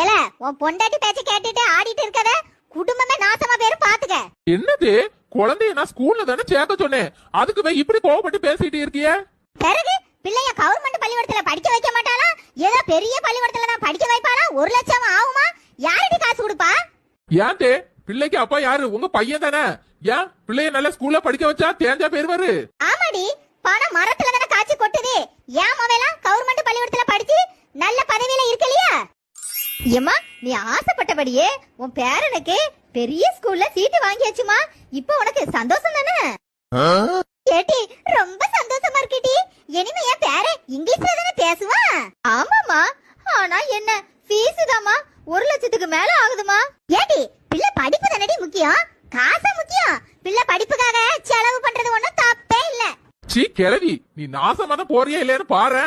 ஏல உன் பொண்டாட்டி பேச்ச கேட்டுட்டு ஆடிட்டு இருக்கத குடும்பமே நாசமா பேரு பாத்துக்க. என்னது குழந்தைய நான் ஸ்கூல்ல தானே சேர்க்க சொன்னேன், அதுக்கு போய் இப்படி கோவப்பட்டு பேசிட்டு இருக்கிய? பிறகு பிள்ளைய கவர்மெண்ட் பள்ளிக்கூடத்துல படிக்க வைக்க மாட்டாளா? ஏதோ பெரிய பள்ளிக்கூடத்துல தான் படிக்க வைப்பாளா? 1 லட்சம் ஆகுமா? யாரடி காசு கொடுப்பா? ஏன் பிள்ளைக்கு அப்பா யாரு? உங்க பையன் தானே. ஏன் பிள்ளைய நல்ல ஸ்கூல்ல படிக்க வச்சா தேஞ்சா பேருவாரு? ஆமாடி, பணம் மரத்துல தானே காய்ச்சி கொட்டுது. ஏன் மொபைலாம் கவர்மெண்ட் பள்ளிக்கூடத்துல படிச்சு நல்ல பதவியில இருக்கலையா? ஏமா நீ ஆசைப்பட்டபடியே உன் பேரனுக்கு பெரிய ஸ்கூல்ல சீட்டு வாங்கியாச்சுமா. இப்போ உனக்கு சந்தோஷம் தானே? கேட்டி ரொம்ப சந்தோஷமா இருக்கேடி. இனிமே என் பேரன் இங்கிலீஷ்ல தானே பேசுவான். ஆமாமா, ஆனா என்ன ஃபீஸ் தாமா 1 லட்சத்துக்கு மேல ஆகுதுமா. ஏடி பிள்ளை படிப்பு தானடி முக்கியம், காசு முக்கியம். பிள்ளை படிப்புக்காக செலவு பண்றது ஒண்ணும் தப்பே இல்ல. சீ கிழவி, நீ நாசமான போறியா இல்லையான்னு பாரு.